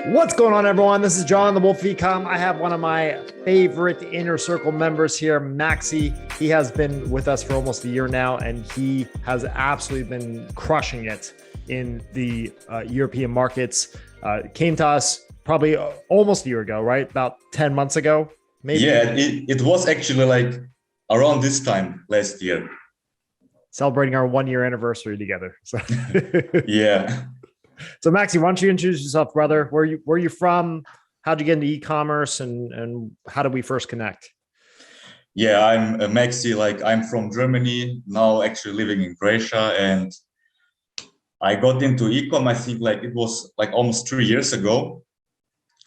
What's going on, everyone? This is John, the Wolf eCom. I have one of my favorite inner circle members here, Maxi. He has been with us for almost a year now, and he has absolutely been crushing it in the European markets. Came to us probably almost a year ago, right? About 10 months ago, maybe. Yeah, it was actually like around this time last year. Celebrating our 1-year anniversary together. So. Yeah. So Maxi, why don't you introduce yourself, brother? Where are you from? How'd you get into e-commerce, and how did we first connect? Yeah, I'm Maxi. Like, I'm from Germany now, actually living in Croatia, and I got into e-com. I think like it was like almost 3 years ago.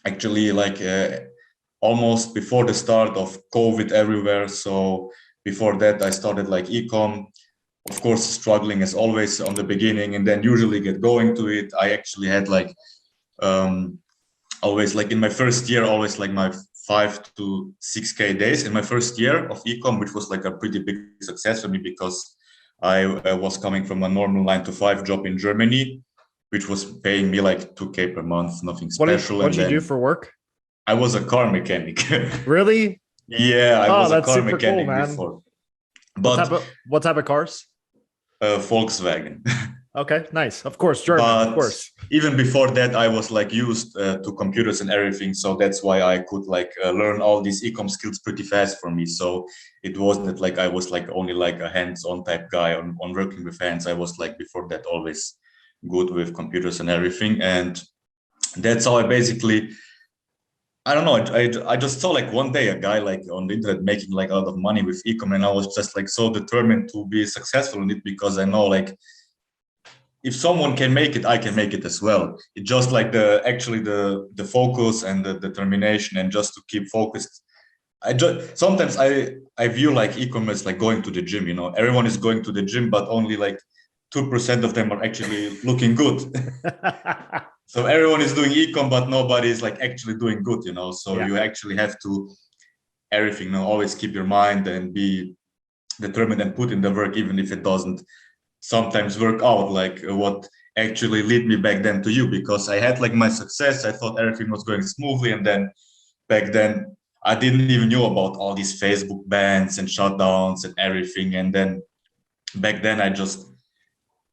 Actually, like almost before the start of COVID everywhere. So before that, I started like e-com. Of course, struggling as always on the beginning, and then usually get going to it. I actually had like always like in my first year, always like my 5 to 6K days in my first year of ecom, which was like a pretty big success for me because I was coming from a normal 9 to 5 job in Germany, which was paying me like 2K per month, nothing special. What did you do for work? I was a car mechanic. Really? Yeah, I was a That's car super mechanic cool, man. before. What But type of cars? Volkswagen. Okay, nice. Of course, German, of course. Even before that, I was like used to computers and everything. So that's why I could like learn all these ecom skills pretty fast for me. So it wasn't like I was like only like a hands-on type guy on working with hands. I was like before that always good with computers and everything. And that's how I basically, I don't know. I just saw like one day a guy like on the internet making like a lot of money with ecom, and I was just like so determined to be successful in it because I know like if someone can make it, I can make it as well. It's just like the focus and the determination and just to keep focused. Sometimes I view like e-commerce like going to the gym. You know, everyone is going to the gym, but only like 2% of them are actually looking good. So everyone is doing e-com, but nobody is like actually doing good. You know, so you actually have to everything. You know, always keep your mind and be determined and put in the work, even if it doesn't sometimes work out, like what actually lead me back then to you, because I had like my success. I thought everything was going smoothly, and then back then I didn't even know about all these Facebook bans and shutdowns and everything. And then back then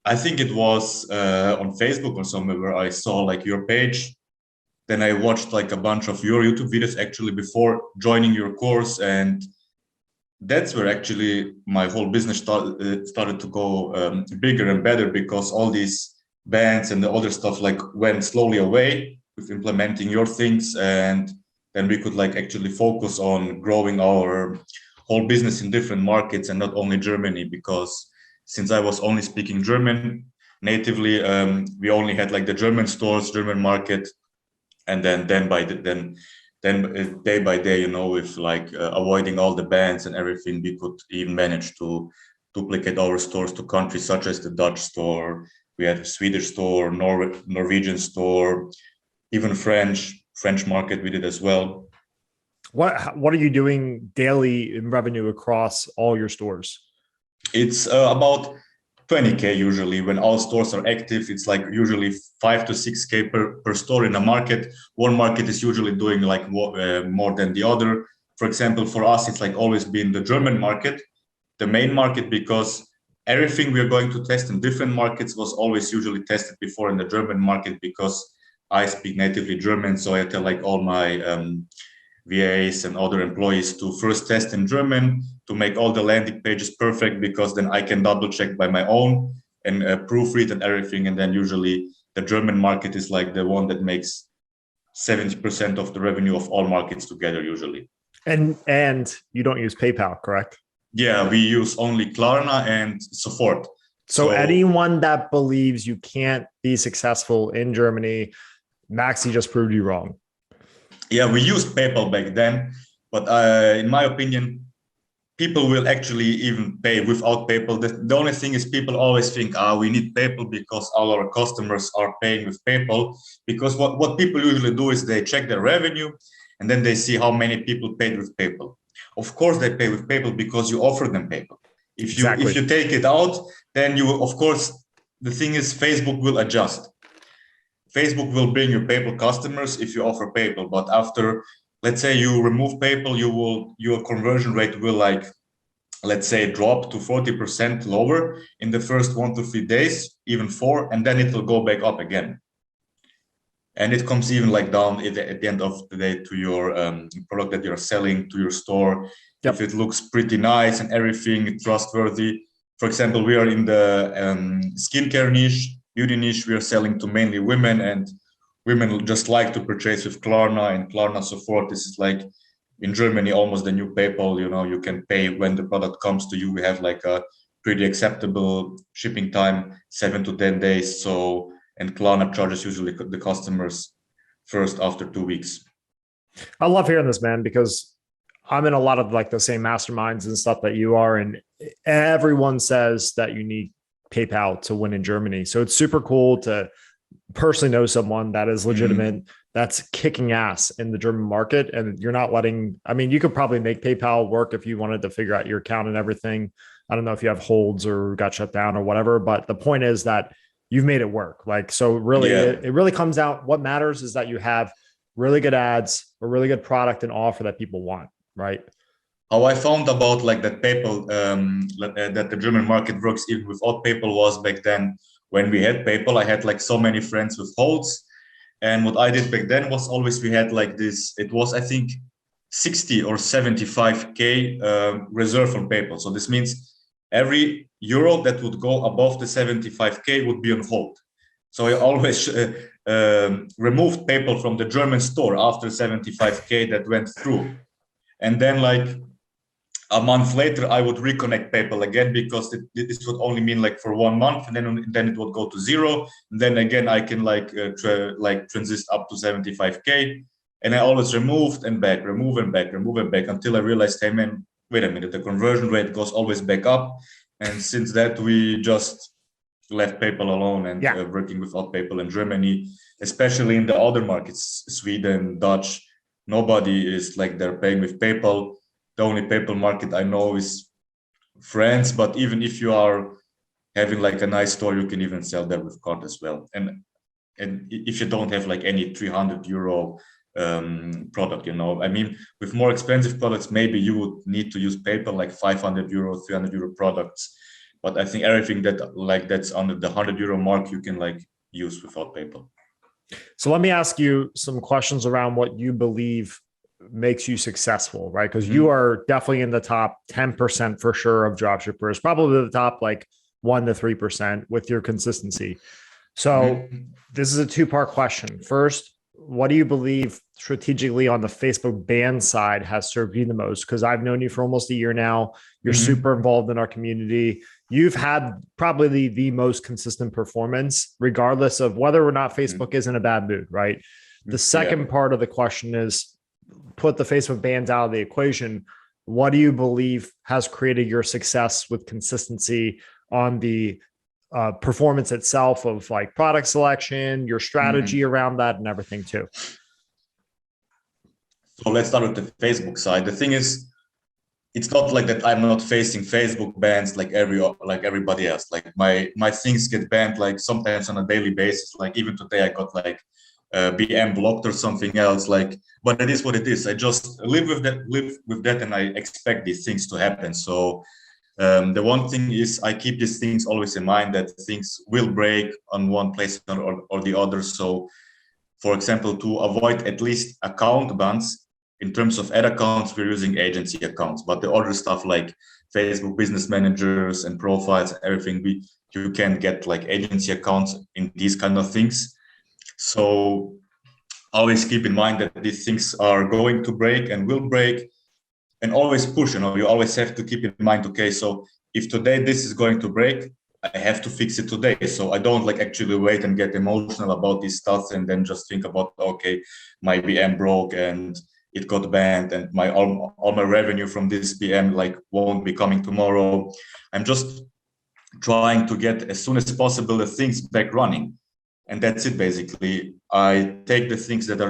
I think it was on Facebook or somewhere where I saw like your page. Then I watched like a bunch of your YouTube videos actually before joining your course, and that's where actually my whole business started to go bigger and better, because all these bans and the other stuff like went slowly away with implementing your things, and then we could like actually focus on growing our whole business in different markets and not only Germany, because since I was only speaking German natively, we only had like the German stores, German market, and then day by day, you know, with like avoiding all the bans and everything, we could even manage to duplicate our stores to countries such as the Dutch store. We had a Swedish store, Norwegian store, even French market we did as well. What are you doing daily in revenue across all your stores? It's about 20K usually when all stores are active. It's like usually 5 to 6K per store in a market. One market is usually doing like more than the other. For example, for us, it's like always been the German market, the main market, because everything we are going to test in different markets was always usually tested before in the German market, because I speak natively German. So I tell like all my VAs and other employees to first test in German to make all the landing pages perfect, because then I can double check by my own and proofread and everything. And then usually the German market is like the one that makes 70% of the revenue of all markets together usually. And you don't use PayPal, correct? Yeah, we use only Klarna and Support. So anyone that believes you can't be successful in Germany, Maxi just proved you wrong. Yeah, we used PayPal back then, but in my opinion, people will actually even pay without PayPal. The only thing is people always think, we need PayPal because all our customers are paying with PayPal. Because what people usually do is they check their revenue and then they see how many people paid with PayPal. Of course, they pay with PayPal because you offer them PayPal. If you take it out, then you, of course, the thing is Facebook will adjust. Facebook will bring you PayPal customers if you offer PayPal, but after, let's say you remove PayPal, your conversion rate will like, let's say, drop to 40% lower in the first 1 to 3 days, even 4, and then it will go back up again. And it comes even like down at the end of the day to your product that you're selling, to your store. Yep. If it looks pretty nice and everything trustworthy. For example, we are in the skincare niche, beauty niche. We are selling to mainly women, and women just like to purchase with Klarna and Klarna support. This is like in Germany, almost the new PayPal. You know, you can pay when the product comes to you. We have like a pretty acceptable shipping time, 7 to 10 days. So, and Klarna charges usually the customers first after 2 weeks. I love hearing this, man, because I'm in a lot of like the same masterminds and stuff that you are. And everyone says that you need PayPal to win in Germany. So it's super cool to personally know someone that is legitimate, that's kicking ass in the German market. And you're not letting, I mean, you could probably make PayPal work if you wanted to figure out your account and everything. I don't know if you have holds or got shut down or whatever, but the point is that you've made it work. Like, so really, it really comes out. What matters is that you have really good ads, a really good product and offer that people want, right? How I found about like that PayPal, that the German market works even without PayPal was back then when we had PayPal, I had like so many friends with holds. And what I did back then was always, we had like this, it was, I think, 60 or 75K reserve on PayPal. So this means every euro that would go above the 75K would be on hold. So I always removed PayPal from the German store after 75K that went through. And then like a month later, I would reconnect PayPal again, because this would only mean like for 1 month, and then it would go to 0. And then again, I can like transit up to 75K. And I always removed and back, remove and back until I realized, hey man, wait a minute, the conversion rate goes always back up. And since that, we just left PayPal alone and working without PayPal in Germany, especially in the other markets, Sweden, Dutch, nobody is like they're paying with PayPal. The only PayPal market I know is France, but even if you are having like a nice store, you can even sell there with card as well. And if you don't have like any 300 euro product, you know, I mean, with more expensive products, maybe you would need to use PayPal, like 500 euro, 300 euro products. But I think everything that's under the 100 euro mark, you can like use without PayPal. So let me ask you some questions around what you believe makes you successful, right? Because you are definitely in the top 10% for sure of dropshippers, probably the top like 1 to 3% with your consistency. So this is a 2-part question. First, what do you believe strategically on the Facebook ban side has served you the most? Because I've known you for almost a year now. You're super involved in our community. You've had probably the most consistent performance, regardless of whether or not Facebook is in a bad mood, right? The second part of the question is, put the Facebook bans out of the equation. What do you believe has created your success with consistency on the performance itself of like product selection, your strategy around that and everything too? So let's start with the Facebook side. The thing is, it's not like that I'm not facing Facebook bans like everybody else. Like my things get banned like sometimes on a daily basis. Like even today I got like BM blocked or something else, like, but it is what it is. I just live with that and I expect these things to happen. So the one thing is I keep these things always in mind, that things will break on one place or the other. So for example, to avoid at least account bans, in terms of ad accounts, we're using agency accounts, but the other stuff like Facebook business managers and profiles, everything, you can get like agency accounts in these kind of things. So always keep in mind that these things are going to break and will break, and always push, you know, you always have to keep in mind, okay, so if today this is going to break, I have to fix it today. So I don't like actually wait and get emotional about these stuff and then just think about, okay, my BM broke and it got banned and my all my revenue from this BM like won't be coming tomorrow. I'm just trying to get as soon as possible the things back running. And that's it, basically. I take the things that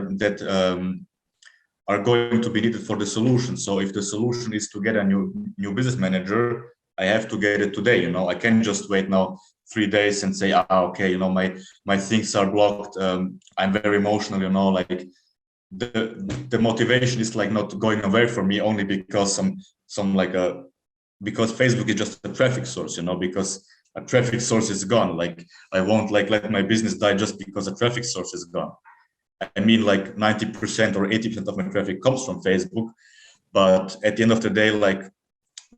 are going to be needed for the solution. So if the solution is to get a new business manager, I have to get it today. You know, I can't just wait now 3 days and say, okay, you know, my things are blocked. I'm very emotional, you know, like the motivation is like not going away from me only because some like a because Facebook is just a traffic source, you know, because a traffic source is gone. Like I won't like let my business die just because a traffic source is gone. I mean, like 90% or 80% of my traffic comes from Facebook. But at the end of the day, like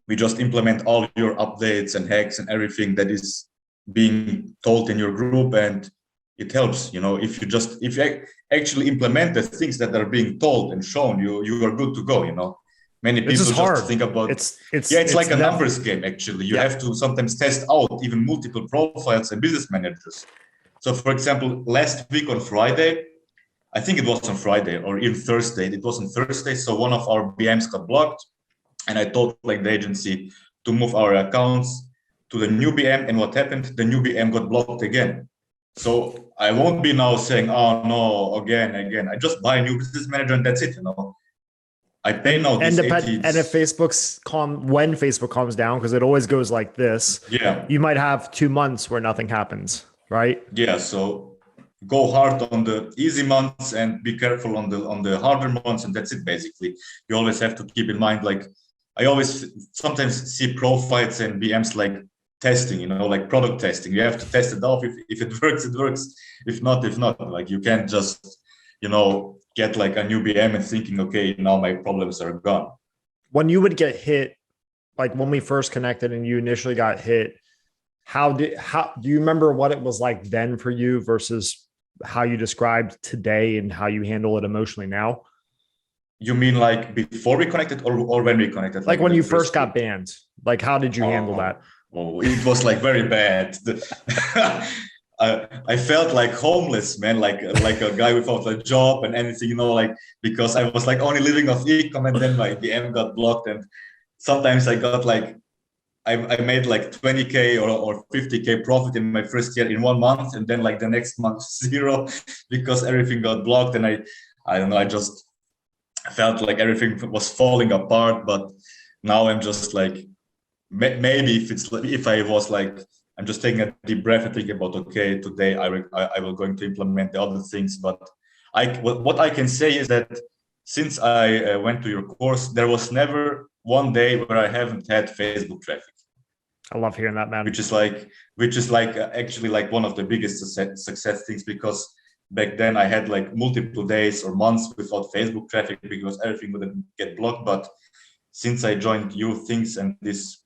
we just implement all your updates and hacks and everything that is being told in your group, and it helps. You know, if you actually implement the things that are being told and shown, you are good to go. You know, many It's people just hard. just think about It's like a numbers game. Actually, you have to sometimes test out even multiple profiles and business managers. So, for example, last week on Friday, I think it was on Friday or even Thursday. It was on Thursday. So one of our BMs got blocked, and I told like the agency to move our accounts to the new BM. And what happened? The new BM got blocked again. So I won't be now saying, "Oh no, again." I just buy a new business manager and that's it. You know, I pay now and these 80. and if when Facebook calms down, because it always goes like this, Yeah, you might have 2 months where nothing happens, right? yeah. So go hard on the easy months and be careful on the harder months, and that's it. Basically, you always have to keep in mind, like I always sometimes see profiles and BMs like testing, you know, like product testing. You have to test it off. If it works, it works. If not, if not. Like you can't just, you know, get like a new BM and thinking, okay, now my problems are gone. When you would get hit, like when we first connected and you initially got hit, how do you remember what it was like then for you versus how you described today and how you handle it emotionally now? You mean like before we connected or when we connected? Like when you first got banned, like how did you handle that? Oh, it was like very bad. I felt like homeless, man, like a guy without a job and anything, you know, like because I was like only living off ecom, and then my DM got blocked, and sometimes I got like I made like 20K or 50K profit in my first year in 1 month, and then like the next month zero because everything got blocked, and I don't know, I just felt like everything was falling apart. But now I'm just like maybe if I was like I'm just taking a deep breath and thinking about, okay, today I will going to implement the other things. But what I can say is that since I went to your course, there was never one day where I haven't had Facebook traffic. I love hearing that, man. Which is like actually like one of the biggest success things, because back then I had like multiple days or months without Facebook traffic because everything would get blocked. But since I joined you things and this,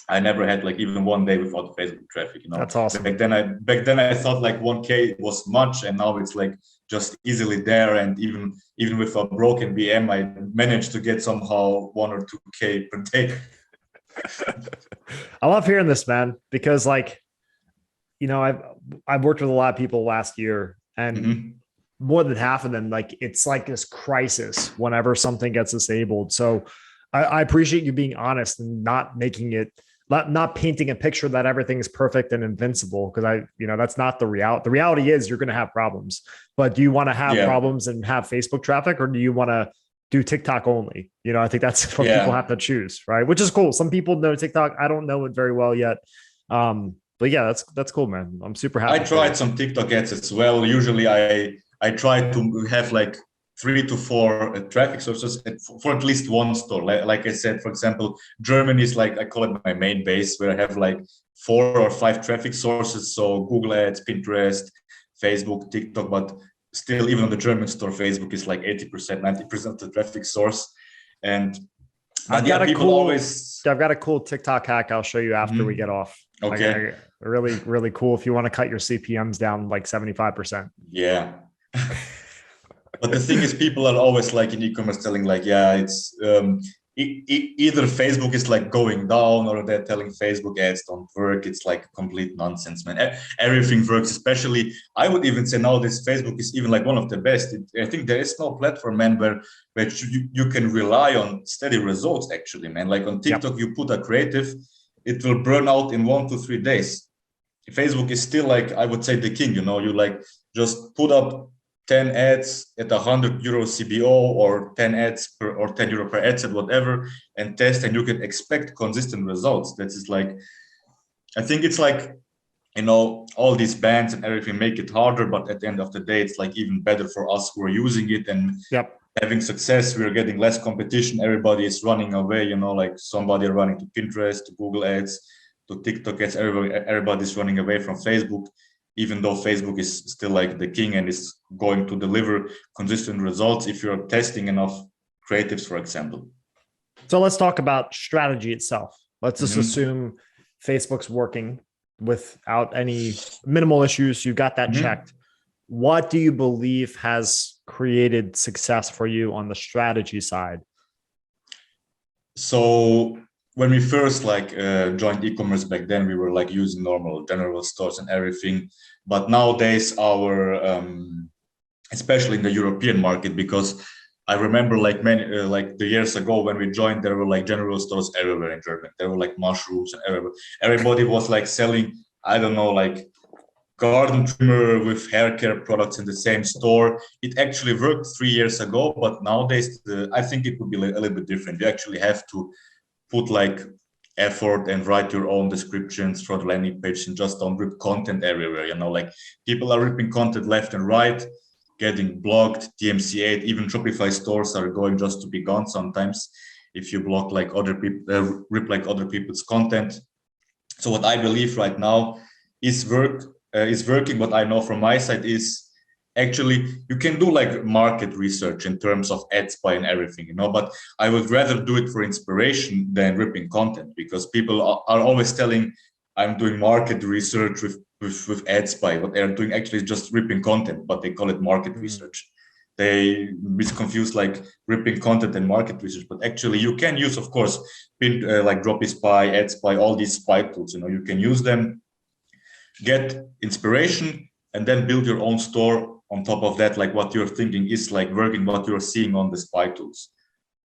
I never had like even one day without Facebook traffic, you know. That's awesome. Back then I thought like 1K was much, and now it's like just easily there. And even with a broken BM, I managed to get somehow 1 or 2K per day. I love hearing this, man, because like, you know, I've worked with a lot of people last year, and more than half of them, like it's like this crisis whenever something gets disabled. So I appreciate you being honest and not making it, not painting a picture that everything is perfect and invincible. Cause that's not the reality. The reality is you're going to have problems, but do you want to have problems and have Facebook traffic, or do you want to do TikTok only? You know, I think that's what people have to choose, right? Which is cool. Some people know TikTok. I don't know it very well yet. But yeah, that's cool, man. I'm super happy. I tried some TikTok ads as well. Usually I try to have like 3 to 4 traffic sources for at least one store. Like I said, for example, Germany is like, I call it my main base, where I have like 4 or 5 traffic sources. So Google Ads, Pinterest, Facebook, TikTok, but still even on the German store, Facebook is like 80%, 90% of the traffic source. And I've got a cool TikTok hack I'll show you after we get off. Okay. Like, really, really cool if you want to cut your CPMs down like 75%. Yeah. But the thing is, people are always like in e-commerce telling like, yeah, it's either Facebook is like going down or they're telling Facebook ads don't work. It's like complete nonsense, man. Everything works. Especially, I would even say nowadays Facebook is even like one of the best. I think there is no platform, man, where you can rely on steady results. Actually, man, like on TikTok, you put a creative, it will burn out in 1 to 3 days. Facebook is still like, I would say, the king. You know, you like just put up 10 ads at €100 CBO or 10 ads per or €10 per ad set, whatever, and test, and you can expect consistent results. That is like, I think it's like all these bans and everything make it harder, but at the end of the day, it's like even better for us who are using it and Yep. having success. We're getting less competition. Everybody is running away, like somebody running to Pinterest, to Google ads, to TikTok ads. Everybody's running away from Facebook, even though Facebook is still like the king and is going to deliver consistent results if you're testing enough creatives, for example. So let's talk about strategy itself. Let's just Mhm. assume Facebook's working without any minimal issues. You got that Mhm. checked. What do you believe has created success for you on the strategy side? So when we first joined e-commerce back then, we were like using normal general stores and everything. But nowadays, our especially in the European market, because I remember like many like the years ago when we joined, there were like general stores everywhere in Germany. There were like mushrooms and everywhere. Everybody was like selling, I don't know, like garden trimmer with hair care products in the same store. It actually worked 3 years ago, but nowadays I think it would be a little bit different. You actually have to put like effort and write your own descriptions for the landing page and just don't rip content everywhere. Like people are ripping content left and right, getting blocked, DMCA, even Shopify stores are going just to be gone sometimes if you block like other people, rip like other people's content. So what I believe right now is working. What I know from my side is actually you can do like market research in terms of ad spy and everything, but I would rather do it for inspiration than ripping content, because people are always telling I'm doing market research with ad spy. What they're doing actually is just ripping content, but they call it market research. They misconfuse like ripping content and market research, but actually you can use, of course, like Dropshipping, ad spy, all these spy tools. You can use them, get inspiration, and then build your own store on top of that. Like what you're thinking is like working, what you're seeing on the spy tools.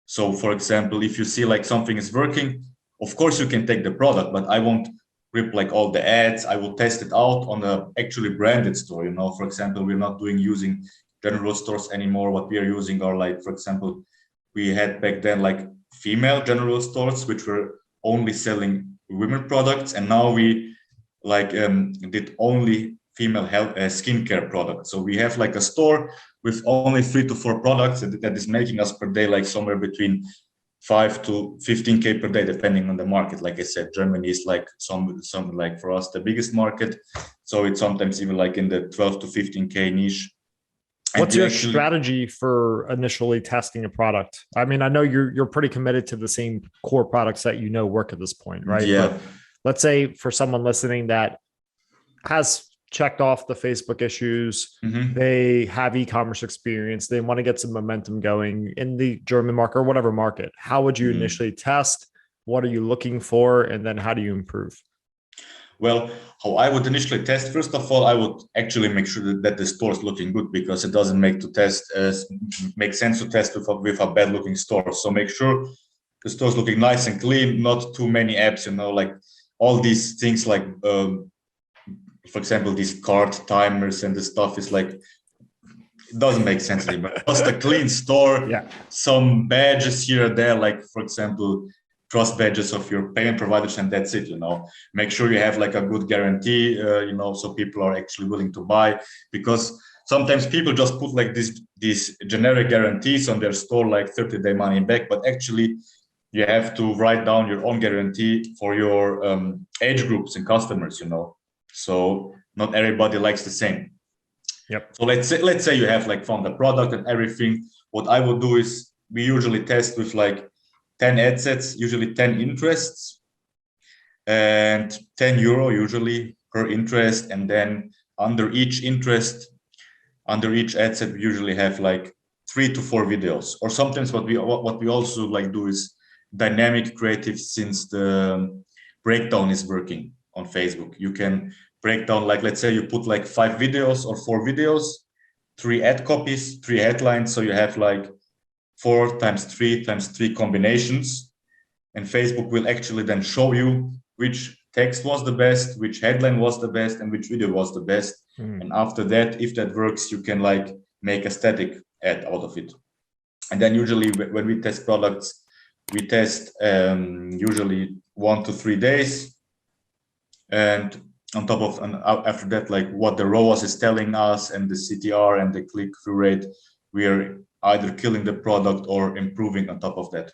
So for example, if you see like something is working, of course you can take the product, but I won't rip like all the ads. I will test it out on a actually branded store. For example, we're not using general stores anymore. What we are using are like, for example, we had back then like female general stores, which were only selling women products. And now we did only female health skincare products. So we have like a store with only 3 to 4 products that is making us per day like somewhere between 5 to 15K per day, depending on the market. Like I said, Germany is like some like for us the biggest market, so it's sometimes even like in the 12 to 15K niche. What's your strategy for initially testing a product? I mean, I know you're pretty committed to the same core products that work at this point, right? Yeah. But let's say for someone listening that has checked off the Facebook issues, they have e-commerce experience, they want to get some momentum going in the German market or whatever market. How would you initially test? What are you looking for? And then how do you improve? Well, how I would initially test, first of all, I would actually make sure that the store is looking good, because it doesn't make sense to test with a bad looking store. So make sure the store is looking nice and clean, not too many apps, like all these things like, for example, these cart timers and the stuff is like, it doesn't make sense anymore. Just a clean store, some badges here and there, like for example, trust badges of your payment providers, and that's it. Make sure you have like a good guarantee, so people are actually willing to buy, because sometimes people just put like these generic guarantees on their store, like 30-day money back, but actually you have to write down your own guarantee for your age groups and customers, so not everybody likes the same. Yep. So let's say you have like found the product and everything. What I would do is we usually test with like 10 ad sets, usually 10 interests, and €10 usually per interest. And then under each interest, under each ad set, we usually have like 3 to 4 videos. Or sometimes what we also like do is dynamic creative, since the breakdown is working on Facebook. You can break down, like let's say you put like 5 videos or 4 videos, 3 ad copies, 3 headlines. So you have like 4 times 3 times 3 combinations, and Facebook will actually then show you which text was the best, which headline was the best, and which video was the best. And after that, if that works, you can like make a static ad out of it. And then usually when we test products, we test usually 1 to 3 days. And on top of, and after that, like what the ROAS is telling us and the CTR and the click-through rate, we are either killing the product or improving on top of that.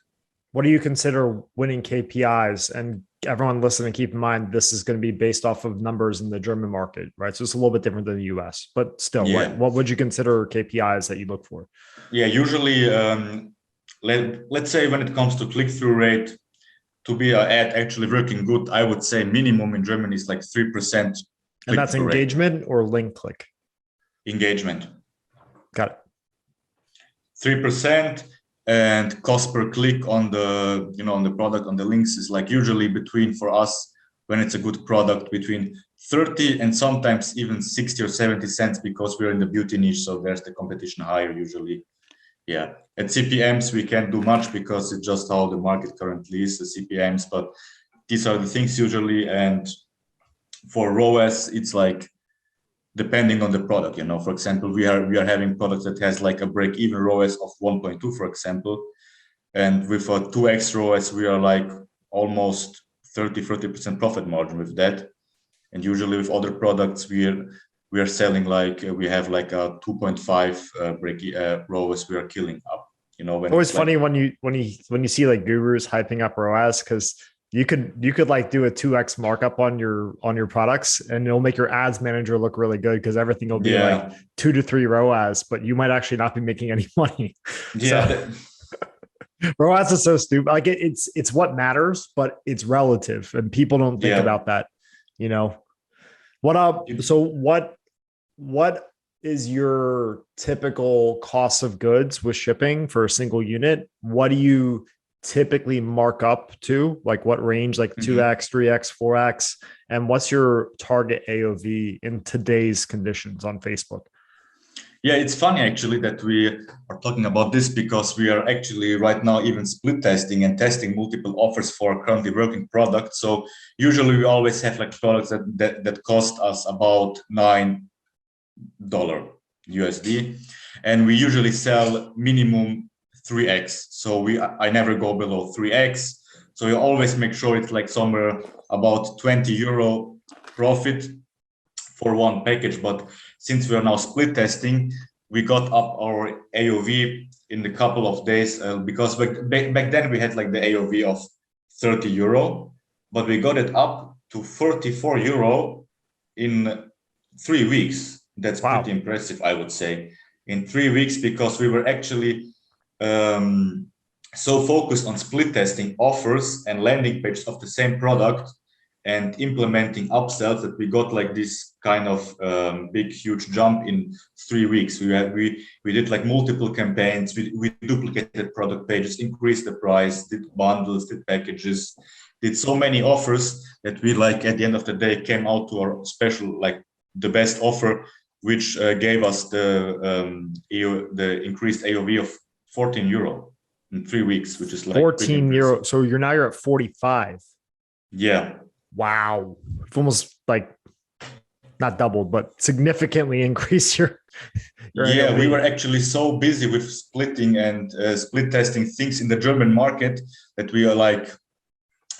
What do you consider winning KPIs? And everyone listening, keep in mind, this is going to be based off of numbers in the German market, right? So it's a little bit different than the US, but still, what would you consider KPIs that you look for? Yeah, usually, let's say when it comes to click-through rate, to be an ad actually working good, I would say minimum in Germany is like 3%. And that's engagement rate. Or link click? Engagement. Got it. 3%. And cost per click on the, on the product, on the links is like usually between, for us, when it's a good product, between 30 and sometimes even 60 or 70 cents, because we're in the beauty niche. So there's the competition higher usually. Yeah. At CPMs, we can't do much because it's just how the market currently is, the CPMs, but these are the things usually. And for ROAS, it's like, depending on the product, for example, we are having products that has like a break-even ROAS of 1.2, for example, and with a 2x ROAS, we are like almost 30% profit margin with that. And usually with other products, we are selling like we have like a 2.5 break ROAS. We are killing up. When it's always funny when you see like gurus hyping up ROAS, because you could like do a 2x markup on your products, and it'll make your ads manager look really good because everything will be like 2 to 3 ROAS, but you might actually not be making any money. Yeah. So, ROAS is so stupid. Like it's what matters, but it's relative, and people don't think about that. What is your typical cost of goods with shipping for a single unit? What do you typically mark up to? Like what range, like 2x, 3x, 4x? And what's your target AOV in today's conditions on Facebook? Yeah, it's funny actually that we are talking about this, because we are actually right now even split testing and testing multiple offers for currently working products. So usually we always have like products that cost us about $9 USD, and we usually sell minimum 3x. So I never go below 3x. So you always make sure it's like somewhere about 20 euro profit for one package. But since we are now split testing, we got up our AOV in a couple of days, because back then we had like the AOV of 30 euro, but we got it up to 44 euro in 3 weeks. That's pretty impressive, I would say, in 3 weeks, because we were actually so focused on split testing offers and landing pages of the same product and implementing upsells that we got like this kind of big, huge jump in 3 weeks. We did like multiple campaigns. We duplicated product pages, increased the price, did bundles, did packages, did so many offers that we like at the end of the day came out to our special, like the best offer, which gave us the increased AOV of 14 euro in 3 weeks, which is like 14 euro. So you're at 45. Yeah. Wow. It's almost like not doubled, but significantly increase your yeah, we were actually so busy with splitting and split testing things in the German market that we are like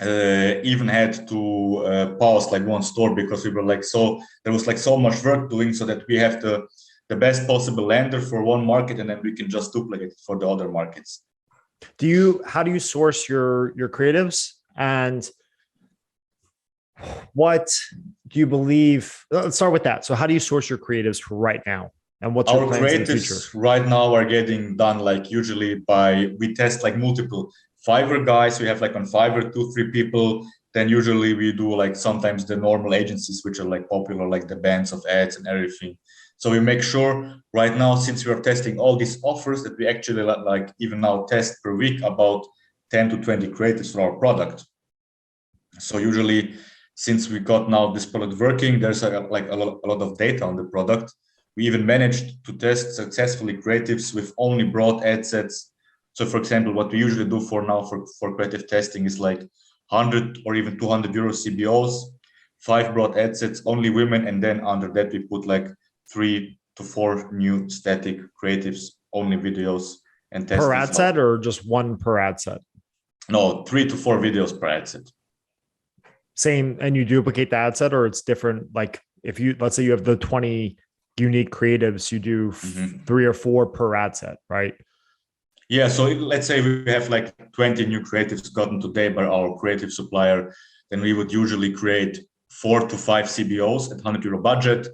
even had to pause like one store, because we were like, so there was like so much work doing, so that we have the best possible lander for one market, and then we can just duplicate it for the other markets. How do you source your creatives, and what do you believe? Let's start with that. So how do you source your creatives for right now? And what's your plans in the future? Right now are getting done like usually we test like multiple Fiverr guys. We have like on Fiverr 2-3 people. Then usually we do like sometimes the normal agencies, which are like popular, like the bands of ads and everything. So we make sure right now, since we are testing all these offers, that we actually like even now test per week about 10 to 20 creatives for our product. So usually, since we got now this product working, there's like a lot of data on the product. We even managed to test successfully creatives with only broad ad sets. So for example, what we usually do for now for creative testing is like 100 or even 200 euro CBOs, 5 broad ad sets, only women. And then under that, we put like 3 to 4 new static creatives, only videos and testing. Per ad set, or just one per ad set? No, 3 to 4 videos per ad set. Same, and you duplicate the ad set, or it's different. Like if you, let's say you have the 20 unique creatives, you do 3 or 4 per ad set, right? Yeah. So let's say we have like 20 new creatives gotten today by our creative supplier, then we would usually create 4 to 5 CBOs at €100 budget.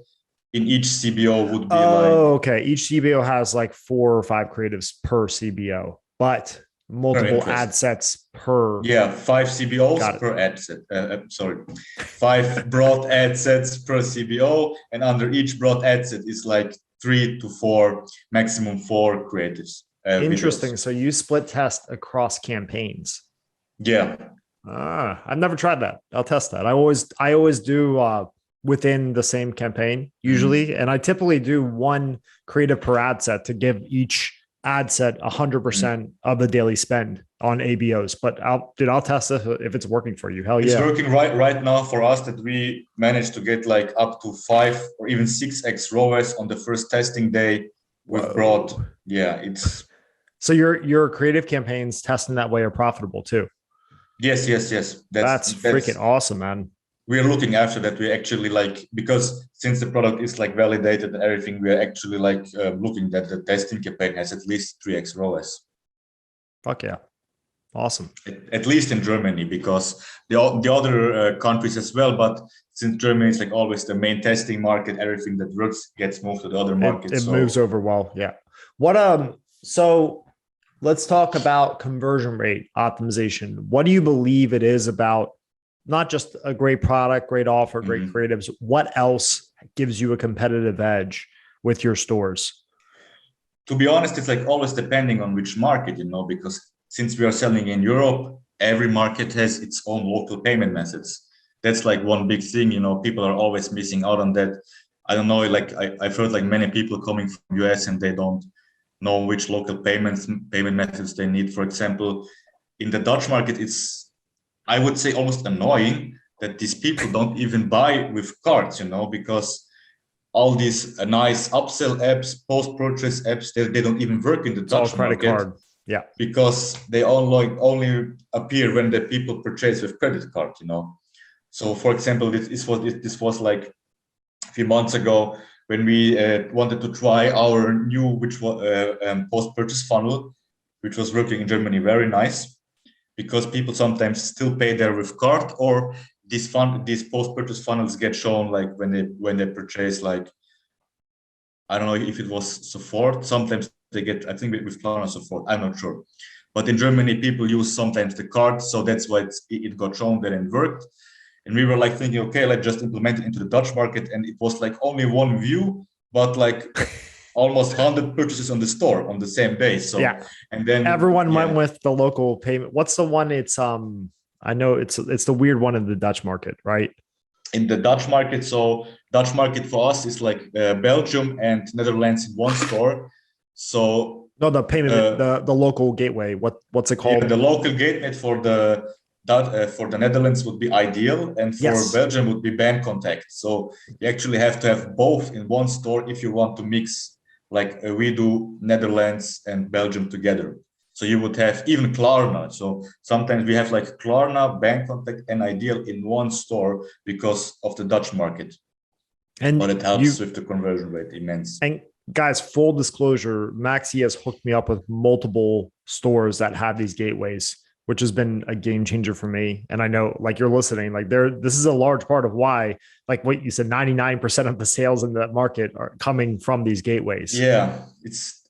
In each CBO would be Okay. Each CBO has like 4 or 5 creatives per CBO, but multiple ad sets per. Yeah, 5 CBOs per ad set. Sorry, 5 broad ad sets per CBO, and under each broad ad set is like 3 to 4, maximum 4 creatives. Interesting. Videos. So you split test across campaigns. Yeah. I've never tried that. I'll test that. I always do within the same campaign usually, and I typically do 1 creative per ad set to give each ad set 100% of the daily spend on ABOs. But I'll test it if it's working for you. Hell yeah. It's working right now for us that we managed to get like up to 5 or even 6x ROAS on the first testing day with broad. Yeah, it's. So your creative campaigns testing that way are profitable too. Yes. That's freaking awesome, man. We're looking after that. We actually like, because since the product is like validated and everything, we're actually like looking that the testing campaign has at least 3x ROAS. Fuck yeah. Awesome. At least in Germany, because the other countries as well. But since Germany is like always the main testing market, everything that works gets moved to the other markets. It moves over well. Yeah. So let's talk about conversion rate optimization. What do you believe it is about not just a great product, great offer, great creatives? What else gives you a competitive edge with your stores? To be honest, it's like always depending on which market, because since we are selling in Europe, every market has its own local payment methods. That's like one big thing, people are always missing out on that. I don't know, like I've heard like many people coming from US and they don't know which local payment methods they need. For example, in the Dutch market, it's, I would say, almost annoying that these people don't even buy with cards, because all these nice upsell apps, post-purchase apps, they don't even work in the Dutch credit market. Card. Yeah. Because they only appear when the people purchase with credit card, So for example, this was like a few months ago when we wanted to try our new post-purchase funnel, which was working in Germany very nice, because people sometimes still pay there with card, or these post-purchase funnels get shown like when they purchase, like, I don't know if it was support. Sometimes they get, I think, with Klarna support. I'm not sure. But in Germany, people use sometimes the card, so that's why it got shown there and worked. And we were like thinking, okay, let's just implement it into the Dutch market. And it was like only one view, but like almost 100 purchases on the store on the same day. So yeah, and then everyone went with the local payment. What's the one? It's I know it's the weird one in the Dutch market, right? In the Dutch market, so Dutch market for us is like Belgium and Netherlands in one store. So no, the payment, the local gateway. What's it called? Yeah, the local gateway for the Netherlands would be ideal, and for Belgium would be Bank Contact. So you actually have to have both in one store if you want to mix, like we do Netherlands and Belgium together. So you would have even Klarna. So sometimes we have like Klarna, Bank Contact, and Ideal in one store because of the Dutch market. But it helps with the conversion rate immense. And guys, full disclosure, Maxi has hooked me up with multiple stores that have these gateways, which has been a game changer for me. And I know, like, you're listening, like this is a large part of why, like what you said, 99% of the sales in the market are coming from these gateways. Yeah, it's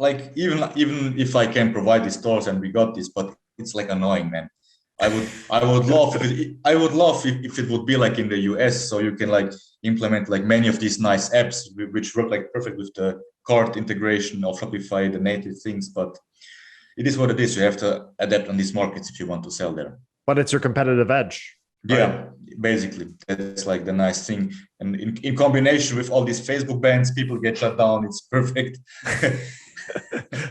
like, even if I can provide these stores and we got this, but it's like annoying, man. I would love if it would be like in the US, so you can like implement like many of these nice apps which work like perfect with the cart integration of Shopify, the native things. But it is what it is. You have to adapt on these markets if you want to sell there. But it's your competitive edge. Right? Yeah, basically that's like the nice thing. And in combination with all these Facebook bans, people get shut down. It's perfect.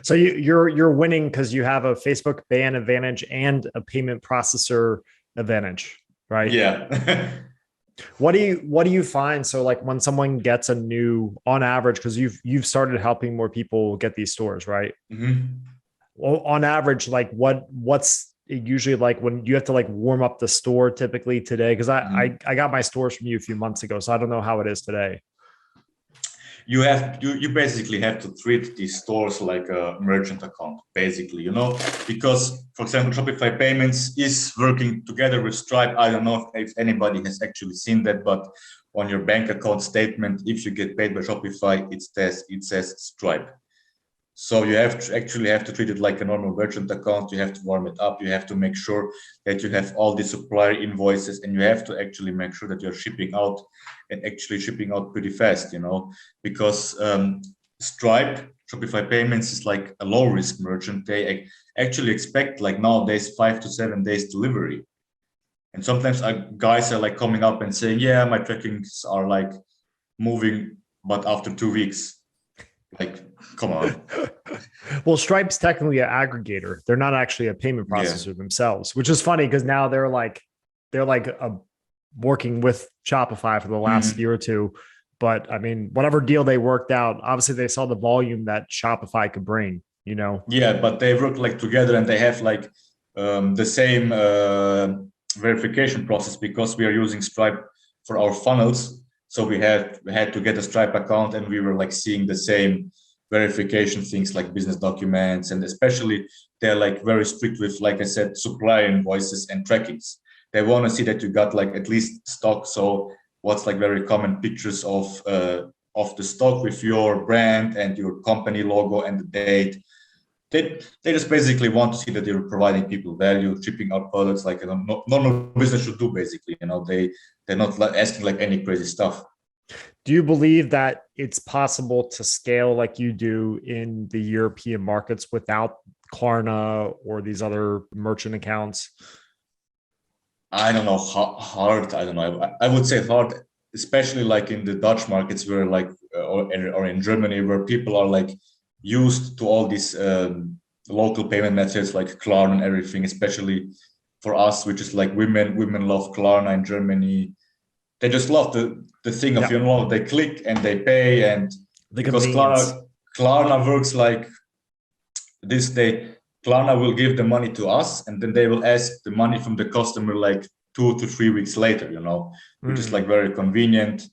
So you're winning because you have a Facebook ban advantage and a payment processor advantage, right? Yeah. What do you find? So like when someone gets a new, on average, because you've started helping more people get these stores, right? Mm-hmm. Well, on average, like what's usually like when you have to like warm up the store typically today? Because I got my stores from you a few months ago, so I don't know how it is today. You basically have to treat these stores like a merchant account, basically, because for example, Shopify Payments is working together with Stripe. I don't know if anybody has actually seen that, but on your bank account statement, if you get paid by Shopify, it says Stripe. So you actually have to treat it like a normal merchant account. You have to warm it up. You have to make sure that you have all the supplier invoices, and you have to actually make sure that you're shipping out and actually shipping out pretty fast, because Stripe, Shopify Payments is like a low risk merchant. They actually expect like nowadays 5 to 7 days delivery. And sometimes guys are like coming up and saying, yeah, my trackings are like moving, but after 2 weeks. Like, come on. Well, Stripe's technically an aggregator. They're not actually a payment processor themselves, which is funny because now they're like working with Shopify for the last year or two. But I mean, whatever deal they worked out, obviously they saw the volume that Shopify could bring, Yeah, but they work like together, and they have like the same verification process, because we are using Stripe for our funnels. So we had to get a Stripe account, and we were like seeing the same verification things like business documents, and especially they're like very strict with, like I said, supplier invoices and trackings. They want to see that you got like at least stock. So what's like very common pictures of the stock with your brand and your company logo and the date. They just basically want to see that you're providing people value, shipping out products like a normal business should do. Basically, they're not like asking like any crazy stuff. Do you believe that it's possible to scale like you do in the European markets without Klarna or these other merchant accounts? I don't know how hard. I don't know. I would say hard, especially like in the Dutch markets, where like or in Germany, where people are like used to all these local payment methods like Klarna and everything. Especially for us, which is like women love Klarna in Germany. They just love the thing of they click and they pay, and because Klarna works like this, Klarna will give the money to us, and then they will ask the money from the customer like 2 to 3 weeks later, which is like very convenient.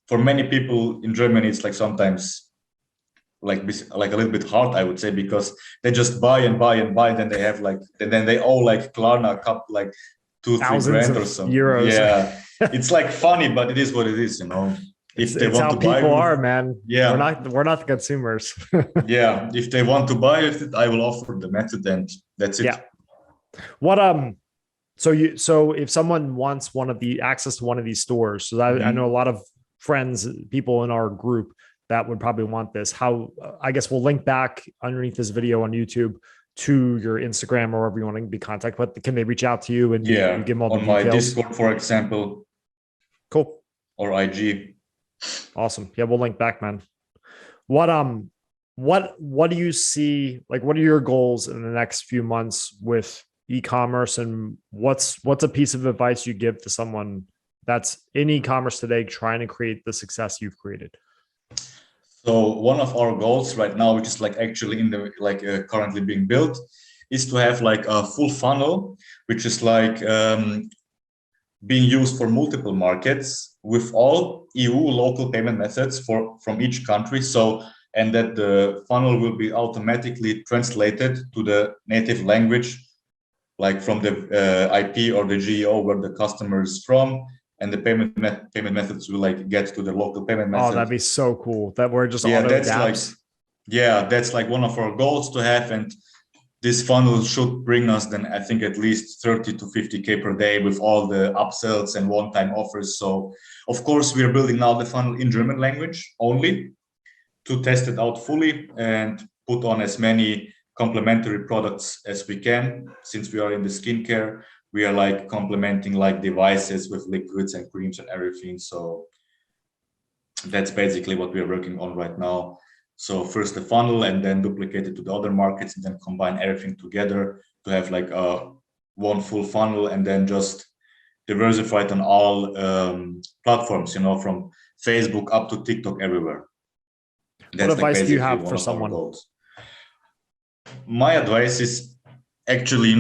For many people in Germany, it's like sometimes like a little bit hard, I would say, because they just buy and buy and buy, then they have like, and then they owe like Klarna a couple like 2-3 grand or something. Euros. Yeah, it's like funny, but it is what it is, If they want to buy, people are, man. Yeah, we're not the consumers. Yeah, if they want to buy it, I will offer the method, and that's it. Yeah. What so if someone wants access to one of these stores, so I know a lot of friends, people in our group that would probably want this. How I guess we'll link back underneath this video on YouTube to your Instagram or wherever you want to be contacted. But can they reach out to you and you give them all the details? On my Discord, for example. Cool. Or IG. Awesome. Yeah, we'll link back, man. What do you see? Like, what are your goals in the next few months with e-commerce, and what's a piece of advice you give to someone that's in e-commerce today trying to create the success you've created? So one of our goals right now, which is like actually in the currently being built, is to have like a full funnel, which is like being used for multiple markets with all EU local payment methods from each country. So, and that the funnel will be automatically translated to the native language, like from the IP or the GEO where the customer is from, and the payment methods will like get to the local payment method. Oh, that'd be so cool. That we're just that's like one of our goals to have, and this funnel should bring us then I think at least 30 to 50K per day with all the upsells and one-time offers. So of course we are building now the funnel in German language only to test it out fully and put on as many complementary products as we can. Since we are in the skincare, we are like complementing like devices with liquids and creams and everything. So that's basically what we are working on right now. So first the funnel, and then duplicate it to the other markets, and then combine everything together to have like one full funnel, and then just diversify it on all platforms, from Facebook up to TikTok, everywhere. That's what advice do you have for someone? My advice is actually,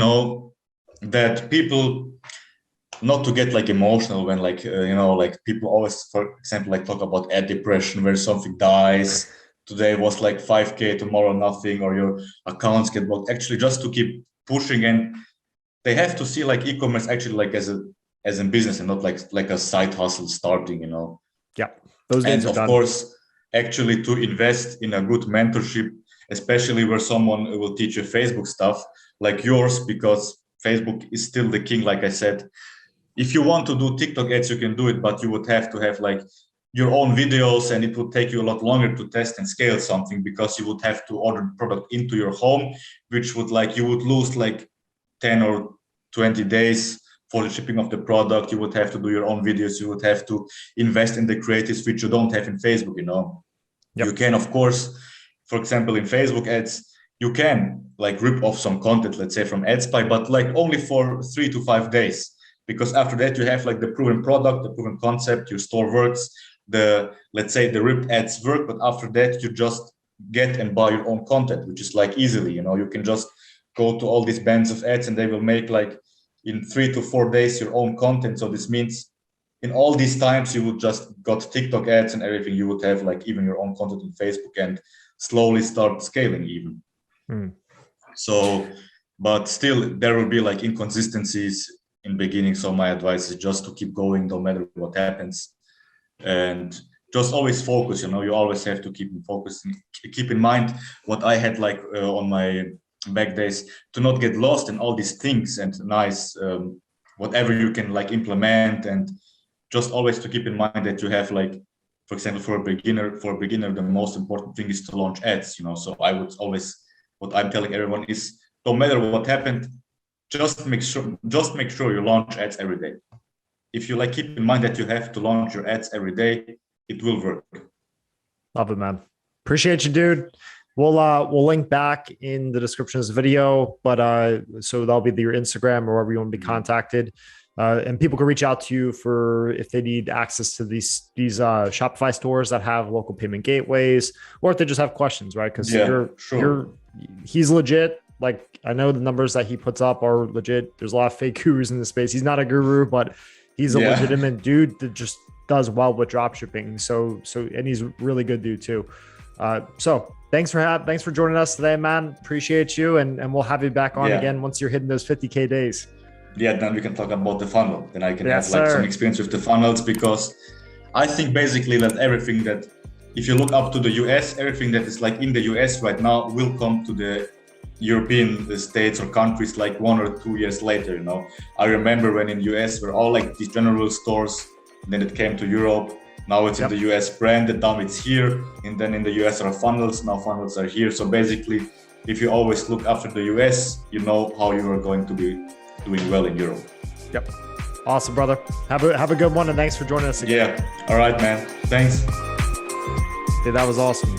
that people not to get like emotional when like like people always, for example, like talk about ad depression where something dies. Today was like 5K, tomorrow nothing, or your accounts get blocked. Actually, just to keep pushing, and they have to see like e-commerce actually like as a business and not like a side hustle starting. Yeah, those days And are of done. course, actually to invest in a good mentorship, especially where someone will teach you Facebook stuff like yours, because Facebook is still the king. Like I said, if you want to do TikTok ads, you can do it, but you would have to have like your own videos, and it would take you a lot longer to test and scale something, because you would have to order the product into your home, which would like you would lose like 10 or 20 days for the shipping of the product. You would have to do your own videos. You would have to invest in the creatives, which you don't have in Facebook. Yep. You can, of course, for example, in Facebook ads, you can like rip off some content, let's say from AdSpy, but like only for 3 to 5 days, because after that you have like the proven product, the proven concept, your store works, let's say the ripped ads work, but after that you just get and buy your own content, which is like easily, you can just go to all these bands of ads and they will make like in 3 to 4 days your own content. So this means in all these times you would just got TikTok ads and everything, you would have like even your own content on Facebook and slowly start scaling even. So, but still there will be like inconsistencies in beginning. So my advice is just to keep going no matter what happens, and just always focus. You always have to keep in focus and keep in mind what I had like on my back days, to not get lost in all these things and nice whatever you can like implement, and just always to keep in mind that you have like, for example, for a beginner, the most important thing is to launch ads. So I would always, what I'm telling everyone is, no matter what happened, just make sure you launch ads every day. If you like keep in mind that you have to launch your ads every day, it will work. Love it, man. Appreciate you, dude. We'll link back in the description of this video, but so that'll be your Instagram or wherever you want to be contacted. And people can reach out to you for if they need access to these Shopify stores that have local payment gateways, or if they just have questions, right? Because he's legit. Like, I know the numbers that he puts up are legit. There's a lot of fake gurus in the space. He's not a guru, but he's a legitimate dude that just does well with dropshipping. So and he's a really good dude too. So thanks for joining us today, man. Appreciate you, and we'll have you back on again once you're hitting those 50K days. Yeah, then we can talk about the funnel. Then I can have like some experience with the funnels, because I think basically that everything that, if you look up to the US, everything that is like in the US right now will come to the European states or countries like 1 or 2 years later. I remember when in US were all like these general stores, then it came to Europe. Now it's in the US branded, now it's here, and then in the US are funnels, now funnels are here. So basically, if you always look after the US, you know how you are going to be doing well in Europe. Yep. Awesome, brother. Have a good one, and thanks for joining us again. Yeah. All right, man. Thanks. Dude, that was awesome.